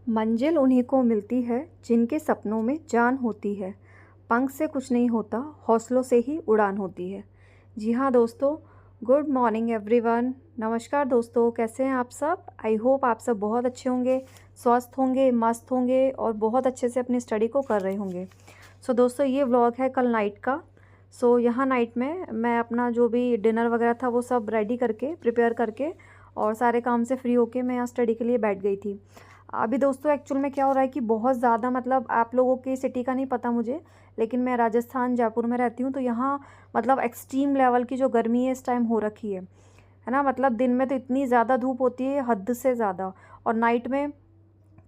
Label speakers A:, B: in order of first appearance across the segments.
A: मंजिल उन्हीं को मिलती है जिनके सपनों में जान होती है। पंख से कुछ नहीं होता, हौसलों से ही उड़ान होती है। जी हाँ दोस्तों, गुड मॉर्निंग एवरीवन। नमस्कार दोस्तों, कैसे हैं आप सब? आई होप आप सब बहुत अच्छे होंगे, स्वस्थ होंगे, मस्त होंगे और बहुत अच्छे से अपनी स्टडी को कर रहे होंगे। सो दोस्तों, ये व्लॉग है कल नाइट का। यहाँ नाइट में मैं अपना जो भी डिनर वगैरह था वो सब रेडी करके, प्रिपेयर करके और सारे काम से फ्री होके मैं यहाँ स्टडी के लिए बैठ गई थी। अभी दोस्तों एक्चुअल में क्या हो रहा है कि बहुत ज़्यादा, मतलब आप लोगों की सिटी का नहीं पता मुझे, लेकिन मैं राजस्थान जयपुर में रहती हूँ। तो यहाँ मतलब एक्सट्रीम लेवल की जो गर्मी है इस टाइम हो रखी है ना। मतलब दिन में तो इतनी ज़्यादा धूप होती है, हद से ज़्यादा। और नाइट में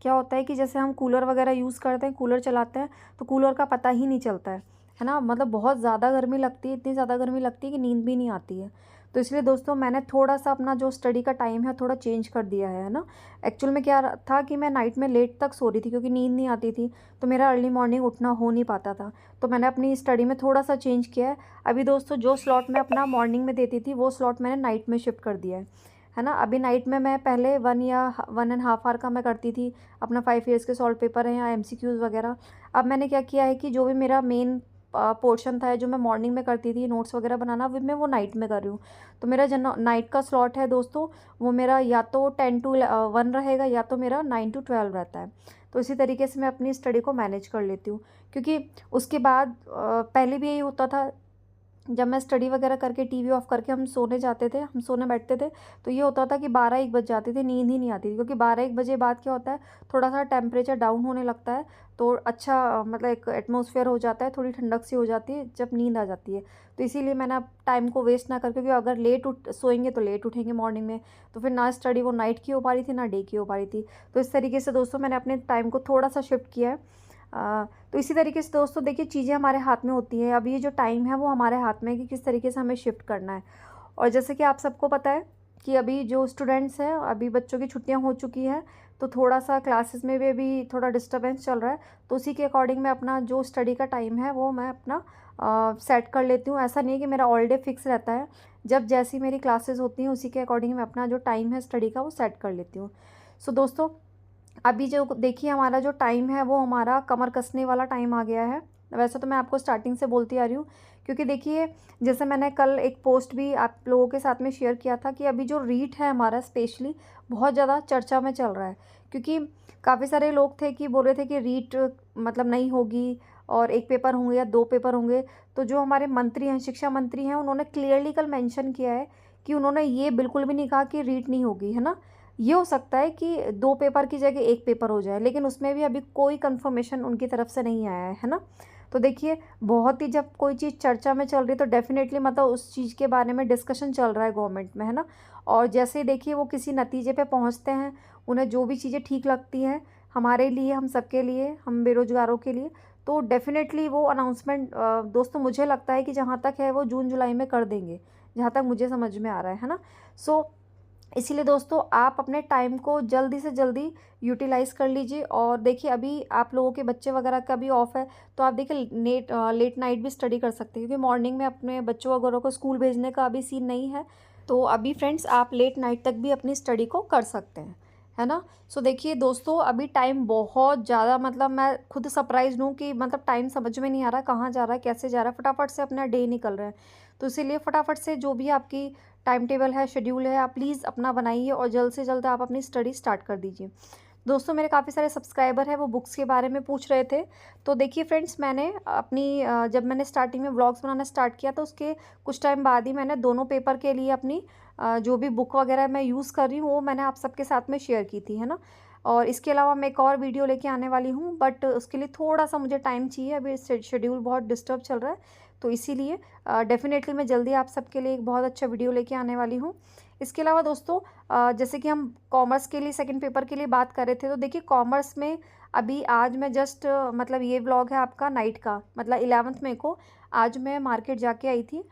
A: क्या होता है कि जैसे हम कूलर वगैरह यूज़ करते हैं, कूलर चलाते हैं, तो कूलर का पता ही नहीं चलता है ना। मतलब बहुत ज़्यादा गर्मी लगती है, इतनी ज़्यादा गर्मी लगती है कि नींद भी नहीं आती है। तो इसलिए दोस्तों मैंने थोड़ा सा अपना जो स्टडी का टाइम है थोड़ा चेंज कर दिया है ना। एक्चुअल में क्या था कि मैं नाइट में लेट तक सो रही थी क्योंकि नींद नहीं आती थी, तो मेरा अर्ली मॉर्निंग उठना हो नहीं पाता था। तो मैंने अपनी स्टडी में थोड़ा सा चेंज किया है। अभी दोस्तों जो स्लॉट मैं अपना मॉर्निंग में देती थी वो स्लॉट मैंने नाइट में शिफ्ट कर दिया है ना। अभी नाइट में मैं पहले 1 या 1.5 आवर का मैं करती थी अपना 5 ईयर्स के सॉल्व पेपर हैं या MCQs वगैरह। अब मैंने क्या किया है कि जो भी मेरा मेन पोर्शन था, जो मैं मॉर्निंग में करती थी नोट्स वगैरह बनाना, वो मैं वो नाइट में कर रही हूँ। तो मेरा जो नाइट का स्लॉट है दोस्तों, वो मेरा या तो 10 to 1 रहेगा या तो मेरा 9 to 12 रहता है। तो इसी तरीके से मैं अपनी स्टडी को मैनेज कर लेती हूँ। क्योंकि उसके बाद पहले भी यही होता था, जब मैं स्टडी वगैरह करके टीवी ऑफ करके हम सोने जाते थे, हम सोने बैठते थे, तो ये होता था कि 12-1 बज जाते थे, नींद ही नहीं आती थी। क्योंकि 12-1 बजे बाद क्या होता है, थोड़ा सा टेम्परेचर डाउन होने लगता है, तो अच्छा मतलब एक एटमॉस्फेयर हो जाता है, थोड़ी ठंडक सी हो जाती है, जब नींद आ जाती है। तो इसीलिए मैंने अब टाइम को वेस्ट ना करके, क्योंकि अगर लेट उठ सोएंगे तो लेट उठेंगे मॉर्निंग में, तो फिर ना स्टडी वो नाइट की हो पा रही थी ना डे की हो पा रही थी। तो इस तरीके से दोस्तों मैंने अपने टाइम को थोड़ा सा शिफ्ट किया है। तो इसी तरीके से दोस्तों देखिए, चीज़ें हमारे हाथ में होती हैं। अब ये जो टाइम है वो हमारे हाथ में है कि किस तरीके से हमें शिफ्ट करना है। और जैसे कि आप सबको पता है कि अभी जो स्टूडेंट्स हैं, अभी बच्चों की छुट्टियां हो चुकी हैं, तो थोड़ा सा क्लासेस में भी अभी थोड़ा डिस्टर्बेंस चल रहा है। तो उसी के अकॉर्डिंग मैं अपना जो स्टडी का टाइम है वो मैं अपना सेट कर लेती हूँ। ऐसा नहीं है कि मेरा ऑल डे फिक्स रहता है, जब जैसी मेरी क्लासेस होती हैं उसी के अकॉर्डिंग मैं अपना जो टाइम है स्टडी का वो सेट कर लेती हूँ। सो दोस्तों, अभी जो देखिए हमारा जो टाइम है वो हमारा कमर कसने वाला टाइम आ गया है। वैसे तो मैं आपको स्टार्टिंग से बोलती आ रही हूँ, क्योंकि देखिए जैसे मैंने कल एक पोस्ट भी आप लोगों के साथ में शेयर किया था कि अभी जो रीट है हमारा स्पेशली बहुत ज़्यादा चर्चा में चल रहा है। क्योंकि काफ़ी सारे लोग थे कि बोल रहे थे कि रीट मतलब नहीं होगी और एक पेपर होंगे या 2 पेपर होंगे। तो जो हमारे मंत्री हैं, शिक्षा मंत्री हैं, उन्होंने क्लियरली कल मेंशन किया है कि उन्होंने ये बिल्कुल भी नहीं कहा कि रीट नहीं होगी, है ना। ये हो सकता है कि 2 पेपर की जगह 1 पेपर हो जाए, लेकिन उसमें भी अभी कोई कंफर्मेशन उनकी तरफ से नहीं आया है ना। तो देखिए, बहुत ही जब कोई चीज़ चर्चा में चल रही है तो डेफिनेटली मतलब उस चीज़ के बारे में डिस्कशन चल रहा है गवर्नमेंट में, है ना। और जैसे ही देखिए वो किसी नतीजे पे पहुंचते हैं, उन्हें जो भी चीज़ें ठीक लगती हैं हमारे लिए, हम सबके लिए, हम बेरोजगारों के लिए, तो डेफिनेटली वो अनाउंसमेंट दोस्तों मुझे लगता है कि जहाँ तक है वो जून जुलाई में कर देंगे, जहाँ तक मुझे समझ में आ रहा है ना। सो इसीलिए दोस्तों आप अपने टाइम को जल्दी से जल्दी यूटिलाइज़ कर लीजिए। और देखिए अभी आप लोगों के बच्चे वगैरह का भी ऑफ है, तो आप देखिए लेट नाइट भी स्टडी कर सकते हैं, क्योंकि मॉर्निंग में अपने बच्चों वगैरह को स्कूल भेजने का अभी सीन नहीं है। तो अभी फ्रेंड्स आप लेट नाइट तक भी अपनी स्टडी को कर सकते हैं, है ना। सो देखिए दोस्तों, अभी टाइम बहुत ज़्यादा, मतलब मैं खुद सरप्राइज हूँ कि मतलब टाइम समझ में नहीं आ रहा कहाँ जा रहा है, कैसे जा रहा है, फटाफट से अपना डे निकल रहा है। तो इसीलिए फटाफट से जो भी आपकी टाइम टेबल है, शेड्यूल है, आप प्लीज़ अपना बनाइए और जल्द से जल्द आप अपनी स्टडी स्टार्ट कर दीजिए। दोस्तों मेरे काफ़ी सारे सब्सक्राइबर हैं, वो बुक्स के बारे में पूछ रहे थे। तो देखिए फ्रेंड्स, मैंने अपनी जब मैंने स्टार्टिंग में व्लॉग्स बनाना स्टार्ट किया तो उसके कुछ टाइम बाद ही मैंने दोनों पेपर के लिए अपनी जो भी बुक वगैरह मैं यूज़ कर रही हूँ वो मैंने आप सबके साथ में शेयर की थी, है ना। और इसके अलावा मैं एक और वीडियो लेके आने वाली हूँ, बट उसके लिए थोड़ा सा मुझे टाइम चाहिए, अभी शेड्यूल बहुत डिस्टर्ब चल रहा है। तो इसीलिए डेफ़िनेटली मैं जल्दी आप सबके लिए एक बहुत अच्छा वीडियो लेके आने वाली हूँ। इसके अलावा दोस्तों जैसे कि हम कॉमर्स के लिए सेकंड पेपर के लिए बात कर रहे थे, तो देखिए कॉमर्स में अभी आज मैं जस्ट मतलब ये व्लॉग है आपका नाइट का, मतलब 11th मई को आज मैं मार्केट जाके आई थी।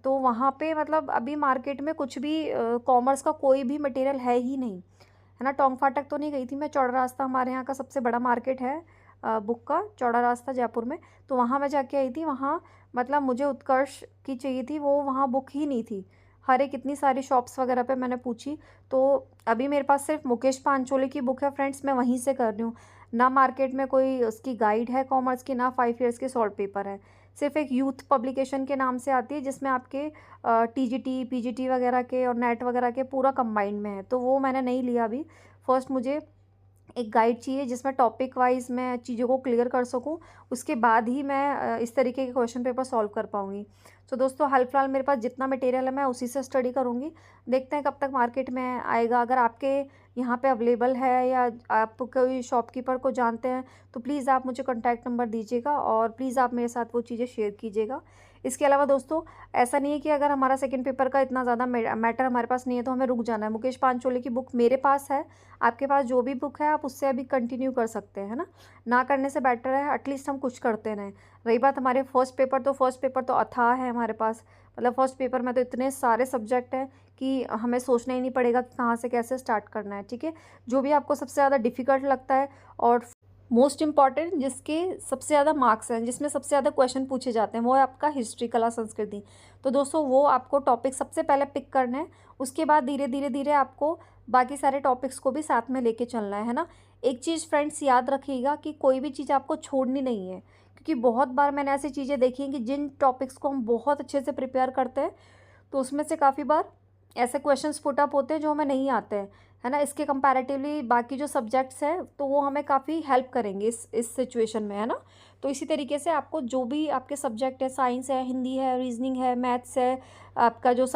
A: तो वहाँ पे मतलब अभी मार्केट में कुछ भी कॉमर्स का कोई भी मटेरियल है ही नहीं, है ना। टोंक फाटक तो नहीं गई थी मैं, चौड़ा रास्ता हमारे यहाँ का सबसे बड़ा मार्केट है बुक का, चौड़ा रास्ता जयपुर में। तो वहाँ मैं जाके आई थी, वहाँ मतलब मुझे उत्कर्ष की चाहिए थी, वो वहाँ बुक ही नहीं थी। हर एक इतनी सारी शॉप्स वगैरह पे मैंने पूछी, तो अभी मेरे पास सिर्फ मुकेश पांचोली की बुक है फ्रेंड्स, मैं वहीं से कर रही हूँ। ना मार्केट में कोई उसकी गाइड है कॉमर्स की, ना 5 ईयर्स के सॉल्व पेपर है। सिर्फ एक यूथ पब्लिकेशन के नाम से आती है, जिसमें आपके टीजीटी पीजीटी वगैरह के और नेट वगैरह के पूरा कंबाइंड में है, तो वो मैंने नहीं लिया अभी। फर्स्ट मुझे एक गाइड चाहिए जिसमें टॉपिक वाइज मैं चीज़ों को क्लियर कर सकूं, उसके बाद ही मैं इस तरीके के क्वेश्चन पेपर सॉल्व कर पाऊंगी। तो दोस्तों हाल फिलहाल मेरे पास जितना मटेरियल है मैं उसी से स्टडी करूंगी। देखते हैं कब तक मार्केट में आएगा। अगर आपके यहाँ पे अवेलेबल है या आप कोई शॉपकीपर को जानते हैं तो प्लीज़ आप मुझे कॉन्टैक्ट नंबर दीजिएगा और प्लीज़ आप मेरे साथ वो चीज़ें शेयर कीजिएगा। इसके अलावा दोस्तों ऐसा नहीं है कि अगर हमारा सेकंड पेपर का इतना ज़्यादा मैटर हमारे पास नहीं है तो हमें रुक जाना है। मुकेश पांचोली की बुक मेरे पास है, आपके पास जो भी बुक है आप उससे अभी कंटिन्यू कर सकते हैं, है ना। ना करने से बेटर है एटलीस्ट हम कुछ करते रहें। रही बात हमारे फर्स्ट पेपर तो अथाह है हमारे पास। मतलब फर्स्ट पेपर में तो इतने सारे सब्जेक्ट हैं कि हमें सोचना ही नहीं पड़ेगा कि कहाँ से कैसे स्टार्ट करना है, ठीक है। जो भी आपको सबसे ज़्यादा डिफ़िकल्ट लगता है और मोस्ट इम्पॉर्टेंट जिसके सबसे ज़्यादा मार्क्स हैं, जिसमें सबसे ज़्यादा क्वेश्चन पूछे जाते हैं, वो है आपका हिस्ट्री, कला, संस्कृति। तो दोस्तों वो आपको टॉपिक सबसे पहले पिक करना है, उसके बाद धीरे धीरे धीरे आपको बाकी सारे टॉपिक्स को भी साथ में लेके चलना है ना। एक चीज़ फ्रेंड्स याद रखिएगा कि कोई भी चीज़ आपको छोड़नी नहीं है, क्योंकि बहुत बार मैंने ऐसी चीज़ें देखी हैं कि जिन टॉपिक्स को हम बहुत अच्छे से प्रिपेयर करते हैं तो उसमें से काफ़ी बार ऐसे क्वेश्चंस पुट अप होते हैं जो हमें नहीं आते हैं, है ना। इसके कंपैरेटिवली बाकी जो सब्जेक्ट्स हैं तो वो हमें काफ़ी हेल्प करेंगे इस सिचुएशन में, है ना। तो इसी तरीके से आपको जो भी आपके सब्जेक्ट है, साइंस है, हिंदी है, रीजनिंग है, मैथ्स है, आपका जो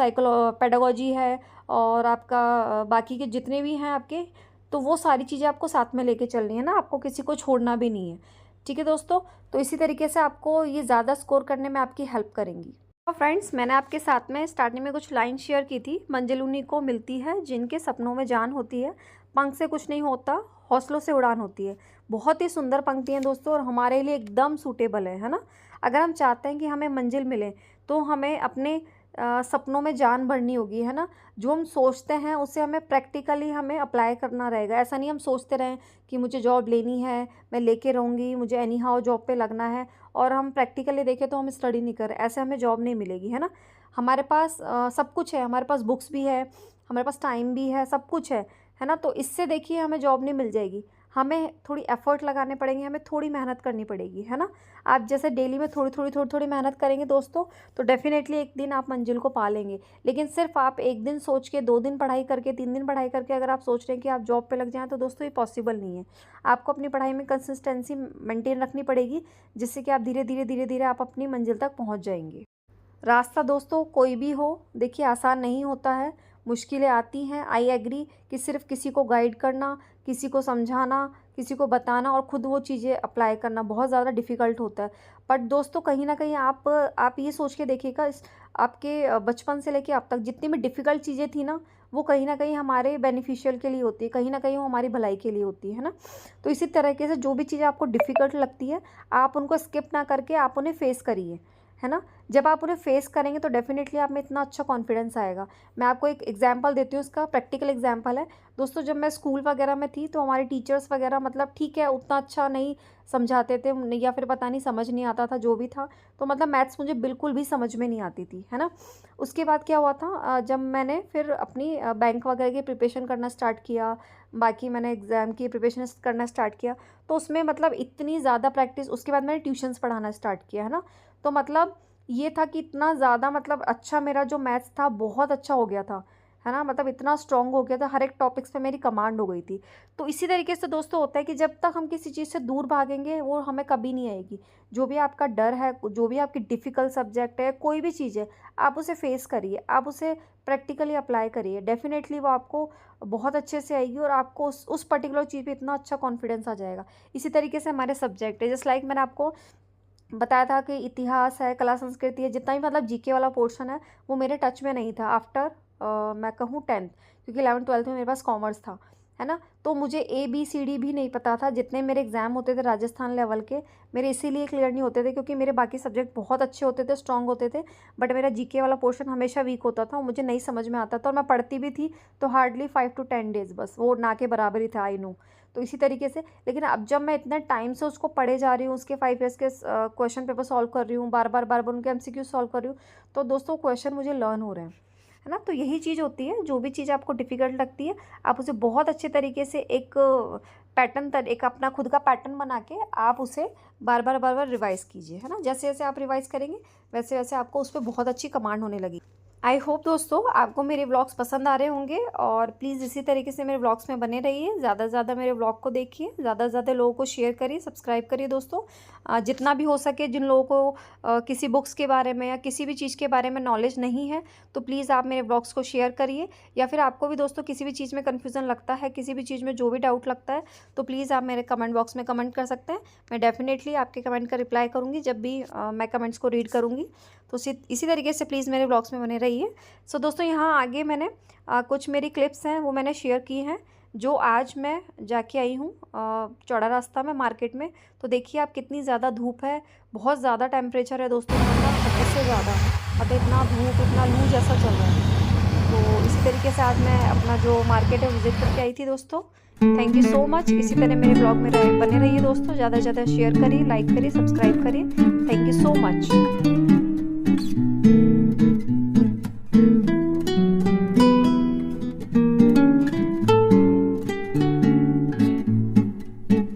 A: पेडागोजी है और आपका बाकी के जितने भी हैं आपके, तो वो सारी चीज़ें आपको साथ में लेके चलनी है ना, आपको किसी को छोड़ना भी नहीं है, ठीक है दोस्तों। तो इसी तरीके से आपको ये ज़्यादा स्कोर करने में आपकी हेल्प करेंगी। तो फ्रेंड्स मैंने आपके साथ में स्टार्टिंग में कुछ लाइन शेयर की थी। मंजिल उन्हीं को मिलती है जिनके सपनों में जान होती है, पंख से कुछ नहीं होता, हौसलों से उड़ान होती है। बहुत ही सुंदर पंक्तियाँ दोस्तों और हमारे लिए एकदम सूटेबल है ना। अगर हम चाहते हैं कि हमें मंजिल मिले तो हमें अपने सपनों में जान भरनी होगी, है ना। जो हम सोचते हैं उसे हमें प्रैक्टिकली हमें अप्लाई करना रहेगा। ऐसा नहीं हम सोचते रहें कि मुझे जॉब लेनी है, मैं लेके रहूँगी, मुझे एनी हाउ जॉब पे लगना है, और हम प्रैक्टिकली देखें तो हम स्टडी नहीं कर रहे, ऐसे हमें जॉब नहीं मिलेगी, है ना। हमारे पास सब कुछ है, हमारे पास बुक्स भी है, हमारे पास टाइम भी है, सब कुछ है ना। तो इससे देखिए हमें जॉब नहीं मिल जाएगी, हमें थोड़ी एफर्ट लगाने पड़ेंगे, हमें थोड़ी मेहनत करनी पड़ेगी, है ना। आप जैसे डेली में थोड़ी थोड़ी मेहनत करेंगे दोस्तों तो डेफिनेटली एक दिन आप मंजिल को पा लेंगे। लेकिन सिर्फ आप एक दिन सोच के, 2 दिन पढ़ाई करके, 3 दिन पढ़ाई करके अगर आप सोच रहे हैं कि आप जॉब पे लग जाएं तो दोस्तों ये पॉसिबल नहीं है। आपको अपनी पढ़ाई में कंसिस्टेंसी मेंटेन रखनी पड़ेगी, जिससे कि आप धीरे धीरे आप अपनी मंजिल तक पहुंच जाएंगे। रास्ता दोस्तों कोई भी हो देखिए आसान नहीं होता है, मुश्किलें आती हैं, आई एग्री कि सिर्फ किसी को गाइड करना, किसी को समझाना, किसी को बताना और ख़ुद वो चीज़ें अप्लाई करना बहुत ज़्यादा डिफ़िकल्ट होता है। बट दोस्तों कहीं ना कहीं आप ये सोच के देखिएगा, इस आपके बचपन से लेके अब तक जितनी भी डिफ़िकल्ट चीज़ें थी ना, वो कहीं ना कहीं हमारे बेनिफिशियल के लिए होती है, कहीं ना कहीं वो हमारी भलाई के लिए होती है ना। तो इसी तरीके से जो भी चीज़ें आपको डिफ़िकल्ट लगती है आप उनको स्किप ना करके आप उन्हें फेस करिए, है ना। जब आप उन्हें फेस करेंगे तो डेफिनेटली आप में इतना अच्छा कॉन्फिडेंस आएगा। मैं आपको एक एग्जांपल देती हूँ, इसका प्रैक्टिकल एग्जांपल है दोस्तों। जब मैं स्कूल वगैरह में थी तो हमारे टीचर्स वगैरह मतलब ठीक है उतना अच्छा नहीं समझाते थे, या फिर पता नहीं समझ नहीं आता था जो भी था, तो मतलब मैथ्स मुझे बिल्कुल भी समझ में नहीं आती थी, है ना। उसके बाद क्या हुआ था, जब मैंने फिर अपनी बैंक वगैरह की प्रिपरेशन करना स्टार्ट किया, बाकी मैंने एग्ज़ाम की प्रिपरेशन करना स्टार्ट किया, तो उसमें मतलब इतनी ज़्यादा प्रैक्टिस, उसके बाद मैंने ट्यूशन्स पढ़ाना स्टार्ट किया, है ना। तो मतलब ये था कि इतना ज़्यादा मतलब अच्छा मेरा जो मैथ्स था बहुत अच्छा हो गया था, है ना। मतलब इतना स्ट्रॉन्ग हो गया था, हर एक टॉपिक्स पे मेरी कमांड हो गई थी। तो इसी तरीके से दोस्तों होता है कि जब तक हम किसी चीज़ से दूर भागेंगे वो हमें कभी नहीं आएगी। जो भी आपका डर है, जो भी आपकी डिफ़िकल्ट सब्जेक्ट है, कोई भी चीज़ है, आप उसे फेस करिए, आप उसे प्रैक्टिकली अप्लाई करिए, डेफिनेटली वो आपको बहुत अच्छे से आएगी और आपको उस पर्टिकुलर चीज़ पे इतना अच्छा कॉन्फिडेंस आ जाएगा। इसी तरीके से हमारे सब्जेक्ट है, जस्ट लाइक मैंने आपको बताया था कि इतिहास है, कला संस्कृति है, जितना भी मतलब जीके वाला पोर्शन है वो मेरे टच में नहीं था आफ्टर मैं कहूँ 10th, क्योंकि 11th 12th में मेरे पास कॉमर्स था, है ना। तो मुझे ABCD भी नहीं पता था। जितने मेरे एग्ज़ाम होते थे राजस्थान लेवल के, मेरे इसीलिए क्लियर नहीं होते थे क्योंकि मेरे बाकी सब्जेक्ट बहुत अच्छे होते थे, स्ट्रॉन्ग होते थे, बट मेरा जीके वाला पोर्शन हमेशा वीक होता था और मुझे नहीं समझ में आता था, और मैं पढ़ती भी थी तो हार्डली 5 to 10 days, बस वो ना के बराबर ही था, आई नो। तो इसी तरीके से, लेकिन अब जब मैं इतने टाइम से उसको पढ़े जा रही हूँ, उसके 5 years के क्वेश्चन पेपर सॉल्व कर रही हूँ, बार बार उनके MCQ सॉल्व कर रही हूँ, तो दोस्तों क्वेश्चन मुझे लर्न हो रहे हैं, है ना। तो यही चीज़ होती है, जो भी चीज़ आपको डिफ़िकल्ट लगती है आप उसे बहुत अच्छे तरीके से एक एक अपना खुद का पैटर्न बना के आप उसे बार बार रिवाइज़ कीजिए, है ना। जैसे जैसे आप रिवाइज़ करेंगे वैसे वैसे आपको उस पर बहुत अच्छी कमांड होने लगी। आई होप दोस्तों आपको मेरे व्लॉग्स पसंद आ रहे होंगे, और प्लीज़ इसी तरीके से मेरे व्लॉग्स में बने रहिए। ज़्यादा से ज़्यादा मेरे व्लॉग को देखिए, ज़्यादा से ज़्यादा लोगों को शेयर करिए, सब्सक्राइब करिए दोस्तों। जितना भी हो सके, जिन लोगों को किसी बुक्स के बारे में या किसी भी चीज़ के बारे में नॉलेज नहीं है, तो प्लीज़ आप मेरे व्लॉग्स को शेयर करिए। या फिर आपको भी दोस्तों किसी भी चीज़ में कन्फ्यूज़न लगता है, किसी भी चीज़ में जो भी डाउट लगता है, तो प्लीज़ आप मेरे कमेंट बॉक्स में कमेंट कर सकते हैं। मैं डेफिनेटली आपके कमेंट का रिप्लाई करूँगी जब भी मैं कमेंट्स को रीड करूँगी। तो इसी तरीके से प्लीज़ मेरे व्लॉग्स में बने रहिए। सो दोस्तों यहाँ आगे मैंने कुछ मेरी क्लिप्स हैं वो मैंने शेयर की हैं, जो आज मैं जाके आई हूँ चौड़ा रास्ता में मार्केट में। तो देखिए आप कितनी ज़्यादा धूप है, बहुत ज़्यादा टेम्परेचर है दोस्तों, मतलब हद से ज़्यादा, मतलब इतना धूप इतना लू जैसा चल रहा है। तो इसी तरीके से आज मैं अपना जो मार्केट है विजिट करके आई थी दोस्तों। Thank you so much. इसी तरह मेरे ब्लॉग में बने रहिए दोस्तों, ज़्यादा से ज़्यादा शेयर करिए, लाइक करिए, सब्सक्राइब करिए। Thank you so much.